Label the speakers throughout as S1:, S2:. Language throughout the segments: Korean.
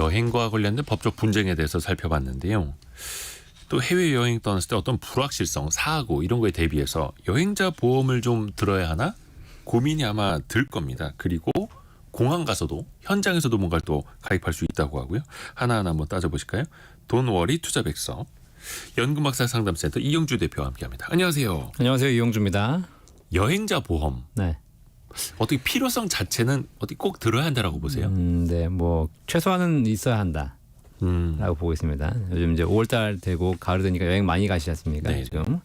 S1: 여행과 관련된 법적 분쟁에 대해서 살펴봤는데요. 또 해외여행 떠났을 때 어떤 불확실성, 사고 이런 거에 대비해서 여행자 보험을 좀 들어야 하나 고민이 아마 들 겁니다. 그리고 공항 가서도 현장에서도 뭔가를 또 가입할 수 있다고 하고요. 하나하나 한번 따져보실까요? 돈워리 투자백서 연금박사 상담센터 이영주 대표와 함께합니다. 안녕하세요.
S2: 안녕하세요. 이영주입니다.
S1: 여행자 보험
S2: 네.
S1: 어떻게 필요성 자체는 어디 꼭 들어야 한다라고 보세요?
S2: 네, 뭐 최소한은 있어야 한다. 라고 보고 있습니다. 요즘 이제 5월달 되고 가을이 되니까 여행 많이 가시지 않습니까?
S1: 네.
S2: 지금.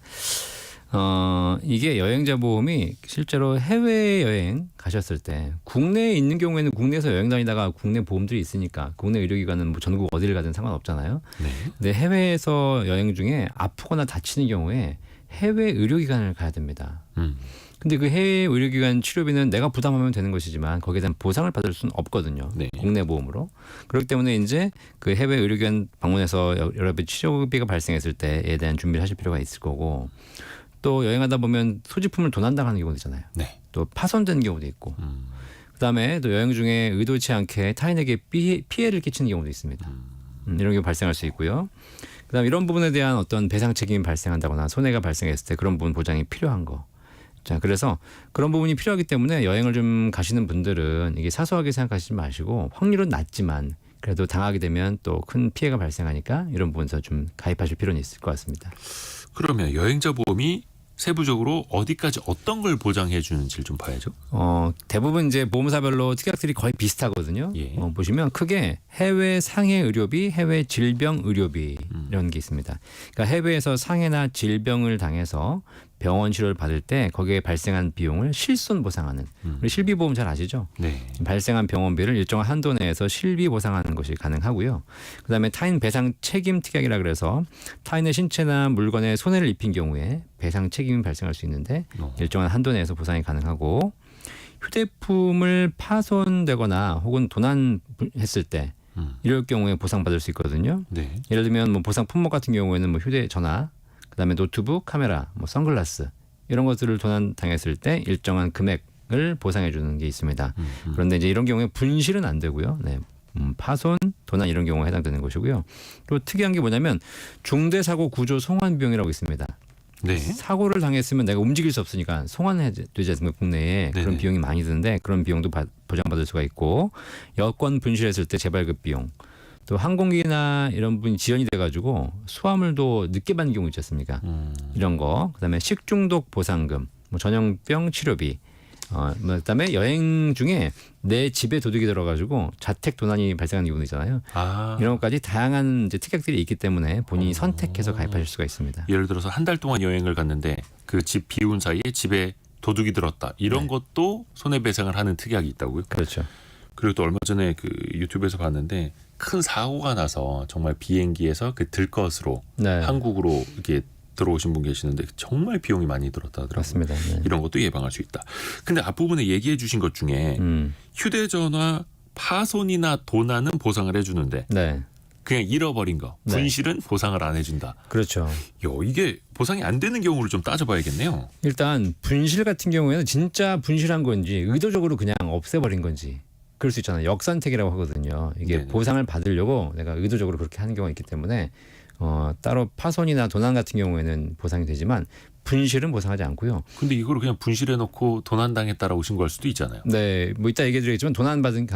S2: 이게 여행자 보험이 실제로 해외 여행 가셨을 때 국내에 있는 경우에는 국내에서 여행 다니다가 국내 보험들이 있으니까 국내 의료기관은 뭐 전국 어디를 가든 상관없잖아요.
S1: 네.
S2: 근데 해외에서 여행 중에 아프거나 다치는 경우에 해외 의료기관을 가야 됩니다. 근데 그 해외 의료기관 치료비는 내가 부담하면 되는 것이지만 거기에 대한 보상을 받을 수는 없거든요.
S1: 네.
S2: 국내 보험으로. 그렇기 때문에 이제 그 해외 의료기관 방문해서 여러 번 치료비가 발생했을 때에 대한 준비를 하실 필요가 있을 거고 또 여행하다 보면 소지품을 도난당하는 경우도 있잖아요.
S1: 네.
S2: 또 파손된 경우도 있고 그다음에 또 여행 중에 의도치 않게 타인에게 피해를 끼치는 경우도 있습니다. 이런 경우 발생할 수 있고요. 그다음에 이런 부분에 대한 어떤 배상 책임이 발생한다거나 손해가 발생했을 때 그런 부분 보장이 필요한 거. 자, 그래서 그런 부분이 필요하기 때문에 여행을 좀 가시는 분들은 이게 사소하게 생각하시지 마시고 확률은 낮지만 그래도 당하게 되면 또 큰 피해가 발생하니까 이런 부분에서 좀 가입하실 필요는 있을 것 같습니다.
S1: 그러면 여행자 보험이 세부적으로 어디까지 어떤 걸 보장해 주는지를 좀 봐야죠.
S2: 대부분 이제 보험사별로 특약들이 거의 비슷하거든요.
S1: 예.
S2: 보시면 크게 해외 상해 의료비, 해외 질병 의료비 이런 게 있습니다. 그러니까 해외에서 상해나 질병을 당해서 병원 치료를 받을 때 거기에 발생한 비용을 실손 보상하는 우리 실비보험 잘 아시죠?
S1: 네.
S2: 발생한 병원비를 일정한 한도 내에서 실비 보상하는 것이 가능하고요. 그다음에 타인 배상 책임 특약이라 그래서 타인의 신체나 물건에 손해를 입힌 경우에 배상 책임이 발생할 수 있는데 일정한 한도 내에서 보상이 가능하고 휴대품을 파손되거나 혹은 도난했을 때 이럴 경우에 보상받을 수 있거든요.
S1: 네.
S2: 예를 들면 뭐 보상 품목 같은 경우에는 뭐 휴대전화, 그다음에 노트북, 카메라, 뭐 선글라스 이런 것들을 도난 당했을 때 일정한 금액을 보상해 주는 게 있습니다. 그런데 이제 이런 경우에 분실은 안 되고요. 네. 파손, 도난 이런 경우에 해당되는 것이고요. 또 특이한 게 뭐냐면 중대사고 구조 송환 비용이라고 있습니다.
S1: 네.
S2: 사고를 당했으면 내가 움직일 수 없으니까 송환되지 않습니까? 국내에
S1: 네네.
S2: 그런 비용이 많이 드는데 그런 비용도 보장받을 수가 있고 여권 분실했을 때 재발급 비용 또 항공기나 이런 분이 지연이 돼가지고 수화물도 늦게 받는 경우 있지 않습니까? 이런 거 그다음에 식중독 보상금 뭐 전염병 치료비 그다음에 여행 중에 내 집에 도둑이 들어가지고 자택 도난이 발생하는 경우도 있잖아요. 이런 것까지 다양한 이제 특약들이 있기 때문에 본인이 선택해서 가입하실 수가 있습니다.
S1: 예를 들어서 한 달 동안 여행을 갔는데 그 집 비운 사이에 집에 도둑이 들었다. 이런
S2: 네.
S1: 것도 손해배상을 하는 특약이 있다고요?
S2: 그렇죠.
S1: 그리고 또 얼마 전에 그 유튜브에서 봤는데 큰 사고가 나서 정말 비행기에서 그 들것으로
S2: 네.
S1: 한국으로 이렇게 들어오신 분 계시는데 정말 비용이 많이 들었다 하더라고요.
S2: 맞습니다. 네.
S1: 이런 것도 예방할 수 있다. 근데 앞부분에 얘기해 주신 것 중에 휴대전화 파손이나 도난은 보상을 해주는데
S2: 네.
S1: 그냥 잃어버린 거
S2: 네.
S1: 분실은 보상을 안 해준다.
S2: 그렇죠.
S1: 이게 보상이 안 되는 경우를 좀 따져봐야겠네요.
S2: 일단 분실 같은 경우에는 진짜 분실한 건지 의도적으로 그냥 없애버린 건지 그럴 수 있잖아요. 역선택이라고 하거든요. 이게
S1: 네네.
S2: 보상을 받으려고 내가 의도적으로 그렇게 하는 경우가 있기 때문에 따로 파손이나 도난 같은 경우에는 보상이 되지만 분실은 보상하지 않고요.
S1: 근데 이거를 그냥 분실해놓고 도난당했다라고 신고할 수도 있잖아요.
S2: 네, 뭐 이따 얘기해드리겠지만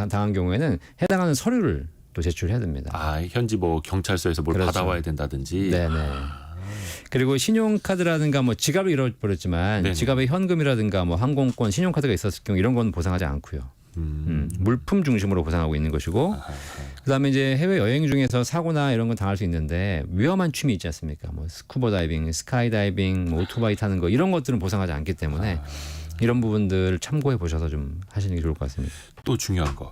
S2: 당한 경우에는 해당하는 서류를 또 제출해야 됩니다.
S1: 현지 뭐 경찰서에서 뭘
S2: 그렇죠.
S1: 받아와야 된다든지.
S2: 네네. 그리고 신용카드라든가 뭐 지갑을 잃어버렸지만
S1: 네네.
S2: 지갑에 현금이라든가 뭐 항공권, 신용카드가 있었을 경우 이런 건 보상하지 않고요. 물품 중심으로 보상하고 있는 것이고 그다음에 이제 해외 여행 중에서 사고나 이런 건 당할 수 있는데 위험한 취미 있지 않습니까? 뭐 스쿠버 다이빙, 스카이 다이빙, 뭐 오토바이 타는 거 이런 것들은 보상하지 않기 때문에 이런 부분들 참고해 보셔서 좀 하시는 게 좋을 것 같습니다.
S1: 또 중요한 거.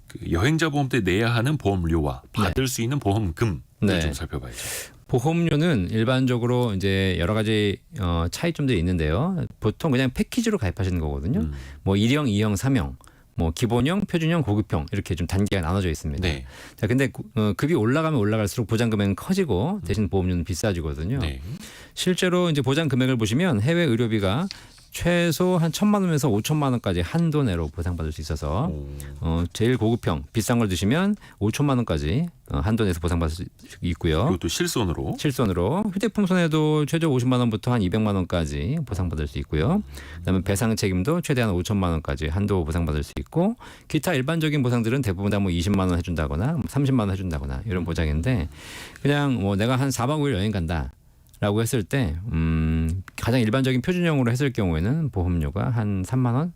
S1: 그 여행자 보험 때 내야 하는 보험료와 받을 수 있는 보험금을
S2: 네.
S1: 좀 살펴봐야죠.
S2: 보험료는 일반적으로 이제 여러 가지 차이점들이 있는데요. 보통 그냥 패키지로 가입하시는 거거든요. 뭐 1형, 2형, 3형. 뭐 기본형, 표준형, 고급형 이렇게 좀 단계가 나눠져 있습니다.
S1: 네.
S2: 자, 근데 급이 올라가면 올라갈수록 보장 금액은 커지고 대신 보험료는 비싸지거든요.
S1: 네.
S2: 실제로 이제 보장 금액을 보시면 해외 의료비가 최소 한 1,000만 원에서 5천만 원까지 한도 내로 보상받을 수 있어서 제일 고급형 비싼 걸 드시면 5천만 원까지 한도 내에서 보상받을 수 있고요.
S1: 이것도 실손으로.
S2: 실손으로 휴대폰 손해도 최저 50만 원부터 한 200만 원까지 보상받을 수 있고요. 그다음에 배상 책임도 최대한 5천만 원까지 한도 보상받을 수 있고 기타 일반적인 보상들은 대부분 다 뭐 20만 원 해준다거나 뭐 30만 원 해준다거나 이런 보장인데 그냥 뭐 내가 한 4박 5일 여행 간다. 라고 했을 때 가장 일반적인 표준형으로 했을 경우에는 보험료가 한 3만 원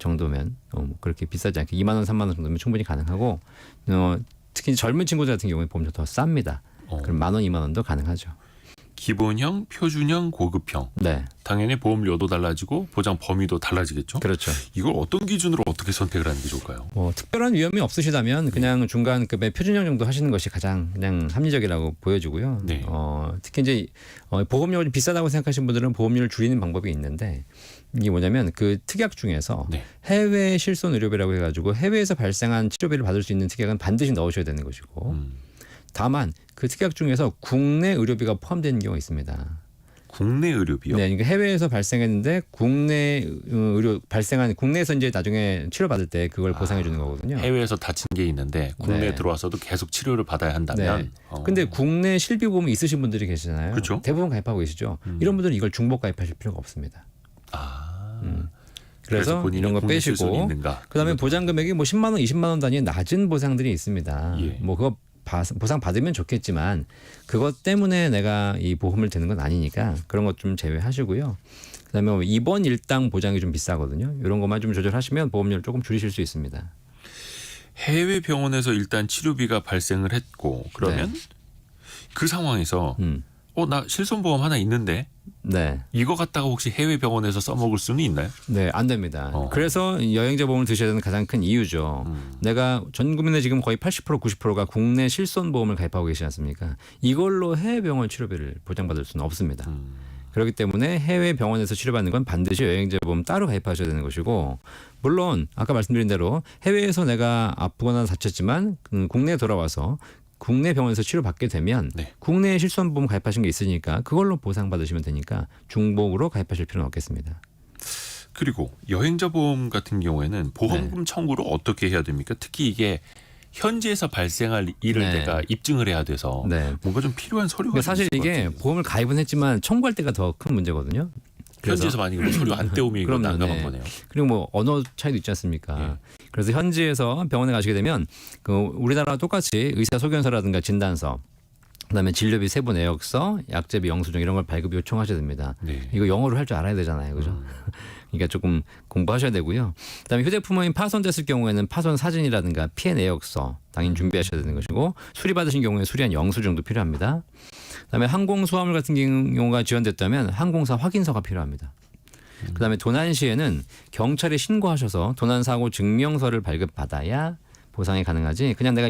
S2: 정도면 그렇게 비싸지 않게 2만 원, 3만 원 정도면 충분히 가능하고 특히 젊은 친구들 같은 경우에 보험료 더 쌉니다. 그럼 1만 원, 2만 원도 가능하죠.
S1: 기본형, 표준형, 고급형.
S2: 네,
S1: 당연히 보험료도 달라지고 보장 범위도 달라지겠죠.
S2: 그렇죠.
S1: 이걸 어떤 기준으로 어떻게 선택을 하는 게 좋을까요?
S2: 뭐 특별한 위험이 없으시다면 그냥 중간급의 표준형 정도 하시는 것이 가장 그냥 합리적이라고 보여지고요.
S1: 네.
S2: 특히 이제 보험료가 좀 비싸다고 생각하시는 분들은 보험료를 줄이는 방법이 있는데 이게 뭐냐면 그 특약 중에서
S1: 네.
S2: 해외 실손 의료비라고 해가지고 해외에서 발생한 치료비를 받을 수 있는 특약은 반드시 넣으셔야 되는 것이고 다만 그 특약 중에서 국내 의료비가 포함되는 경우가 있습니다.
S1: 국내 의료비요?
S2: 네, 그러니까 해외에서 발생했는데 국내 의료 발생한 국내에서 이제 나중에 치료받을 때 그걸 보상해 주는 거거든요.
S1: 해외에서 다친 게 있는데 국내에
S2: 네.
S1: 들어와서도 계속 치료를 받아야 한다면.
S2: 네. 근데 국내 실비 보험이 있으신 분들이 계시잖아요.
S1: 그렇죠.
S2: 대부분 가입하고 계시죠. 이런 분들은 이걸 중복 가입하실 필요가 없습니다. 그래서
S1: 본인이
S2: 이런 거
S1: 국내 실손이
S2: 빼시고
S1: 있는가?
S2: 그다음에 보장 금액이 뭐 10만 원, 20만 원 단위의 낮은 보상들이 있습니다.
S1: 예.
S2: 뭐 그거 보상 받으면 좋겠지만 그것 때문에 내가 이 보험을 드는 건 아니니까 그런 것 좀 제외하시고요. 그다음에 뭐 입원 일당 보장이 좀 비싸거든요. 이런 것만 좀 조절하시면 보험료를 조금 줄이실 수 있습니다.
S1: 해외 병원에서 일단 치료비가 발생을 했고 그러면 그 상황에서 나 실손보험 하나 있는데
S2: 네.
S1: 이거 갖다가 혹시 해외 병원에서 써먹을 수는 있나요?
S2: 네, 안 됩니다. 그래서 여행자 보험을 드셔야 되는 가장 큰 이유죠. 내가 전 국민의 지금 거의 80% 90%가 국내 실손 보험을 가입하고 계시지 않습니까? 이걸로 해외 병원 치료비를 보장받을 수는 없습니다. 그렇기 때문에 해외 병원에서 치료받는 건 반드시 여행자 보험 따로 가입하셔야 되는 것이고 물론 아까 말씀드린 대로 해외에서 내가 아프거나 다쳤지만 국내에 돌아와서 국내 병원에서 치료받게 되면
S1: 네.
S2: 국내 실손보험 가입하신 게 있으니까 그걸로 보상받으시면 되니까 중복으로 가입하실 필요는 없겠습니다.
S1: 그리고 여행자 보험 같은 경우에는 보험금 청구를 어떻게 해야 됩니까? 특히 이게 현지에서 발생할 일을
S2: 네.
S1: 내가 입증을 해야 돼서
S2: 네.
S1: 뭔가 좀 필요한 서류가
S2: 그러니까 사실
S1: 있을 것
S2: 이게
S1: 같아요.
S2: 보험을 가입은 했지만 청구할 때가 더 큰 문제거든요. 그래서
S1: 현지에서 만약에 뭐 서류 안 떼오면 이거
S2: 그럼요,
S1: 난감한
S2: 네.
S1: 거네요.
S2: 그리고 뭐 언어 차이도 있지 않습니까? 그래서 현지에서 병원에 가시게 되면 그 우리나라와 똑같이 의사 소견서라든가 진단서 그다음에 진료비 세부 내역서, 약제비 영수증 이런 걸 발급 요청하셔야 됩니다.
S1: 네.
S2: 이거 영어를 할 줄 알아야 되잖아요, 그죠? 그러니까 조금 공부하셔야 되고요. 그다음에 휴대폰이 파손됐을 경우에는 파손 사진이라든가 피해 내역서 당연히 준비하셔야 되는 것이고 수리받으신 경우에 수리한 영수증도 필요합니다. 그다음에 항공 수화물 같은 경우가 지원됐다면 항공사 확인서가 필요합니다. 그다음에 도난 시에는 경찰에 신고하셔서 도난 사고 증명서를 발급받아야 보상이 가능하지. 그냥 내가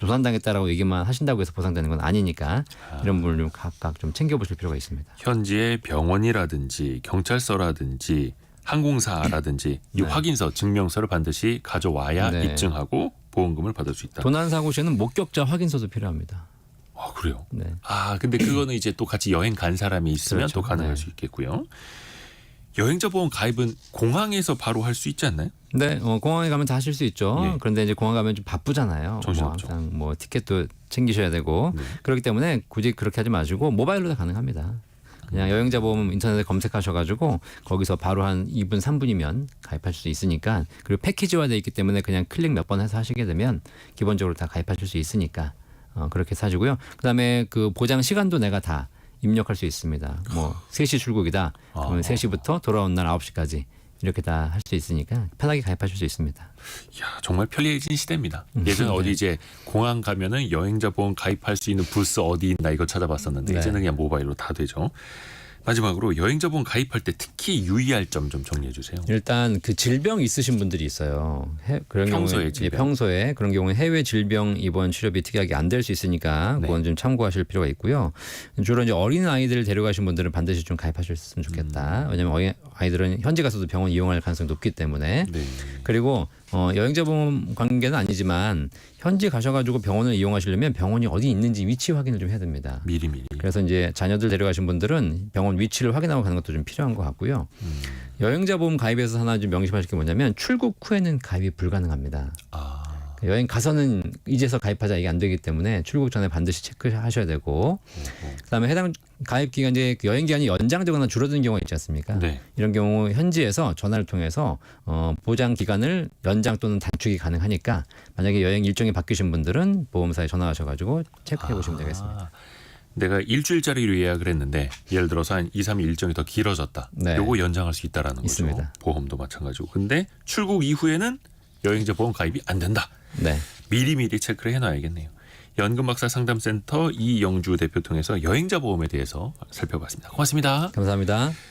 S2: 조산당했다라고 얘기만 하신다고 해서 보상되는 건 아니니까 이런 부분을 좀 각각 좀 챙겨보실 필요가 있습니다.
S1: 현지의 병원이라든지 경찰서라든지 항공사라든지 이 확인서, 증명서를 반드시 가져와야
S2: 네.
S1: 입증하고 보험금을 받을 수 있다.
S2: 도난 사고 시에는 목격자 확인서도 필요합니다.
S1: 아, 그래요?
S2: 네.
S1: 근데 그거는 이제 또 같이 여행 간 사람이 있으면
S2: 그렇죠.
S1: 또 가능할
S2: 네.
S1: 수 있겠고요. 여행자 보험 가입은 공항에서 바로 할 수 있지 않나요?
S2: 네, 공항에 가면 다 하실 수 있죠.
S1: 예.
S2: 그런데 이제 공항 가면 좀 바쁘잖아요.
S1: 정신없죠.
S2: 항상 티켓도 챙기셔야 되고 그렇기 때문에 굳이 그렇게 하지 마시고 모바일로 다 가능합니다. 그냥 여행자 보험 인터넷에 검색하셔가지고 거기서 바로 한 2분 3분이면 가입하실 수 있으니까 그리고 패키지화돼 있기 때문에 그냥 클릭 몇 번 해서 하시게 되면 기본적으로 다 가입하실 수 있으니까 그렇게 사시고요. 그다음에 그 보장 시간도 내가 다 입력할 수 있습니다. 3시 출국이다. 그러면 3시부터 돌아온 날 9시까지 이렇게 다 할 수 있으니까 편하게 가입하실 수 있습니다.
S1: 야, 정말 편리해진 시대입니다. 예전에 어디 이제 공항 가면은 여행자 보험 가입할 수 있는 부스 어디 있나 이거 찾아봤었는데
S2: 네.
S1: 이제는 그냥 모바일로 다 되죠. 마지막으로 여행자 보험 가입할 때 특히 유의할 점 좀 정리해 주세요.
S2: 일단 그 질병 있으신 분들이 있어요. 그런
S1: 평소에
S2: 경우에
S1: 질병.
S2: 평소에 그런 경우에 해외 질병 입원 치료비 특약이 안 될 수 있으니까
S1: 네.
S2: 그건 좀 참고하실 필요가 있고요. 주로 이제 어린 아이들을 데려가신 분들은 반드시 좀 가입하셨으면 좋겠다. 왜냐하면 아이들은 현지 가서도 병원 이용할 가능성이 높기 때문에
S1: 네.
S2: 그리고 여행자 보험 관계는 아니지만 현지 가셔가지고 병원을 이용하시려면 병원이 어디 있는지 위치 확인을 좀 해야 됩니다.
S1: 미리미리.
S2: 그래서 이제 자녀들 데려가신 분들은 병원 위치를 확인하고 가는 것도 좀 필요한 것 같고요. 여행자 보험 가입에서 하나 좀 명심하실 게 뭐냐면 출국 후에는 가입이 불가능합니다. 여행 가서는 이제서 가입하자 이게 안 되기 때문에 출국 전에 반드시 체크하셔야 되고, 그다음에 해당 가입 기간 이제 여행 기간이 연장되거나 줄어드는 경우가 있지 않습니까?
S1: 네.
S2: 이런 경우 현지에서 전화를 통해서 보장 기간을 연장 또는 단축이 가능하니까 만약에 여행 일정이 바뀌신 분들은 보험사에 전화하셔가지고 체크해 보시면 되겠습니다.
S1: 내가 일주일짜리로 예약을 했는데 예를 들어서 한 2, 3일 일정이 더 길어졌다.
S2: 네.
S1: 요거 연장할 수 있다라는 거죠.
S2: 있습니다.
S1: 보험도 마찬가지고. 근데 출국 이후에는 여행자 보험 가입이 안 된다.
S2: 네.
S1: 미리미리 체크를 해놔야겠네요. 연금박사 상담센터 이영주 대표 통해서 여행자 보험에 대해서 살펴봤습니다. 고맙습니다.
S2: 감사합니다.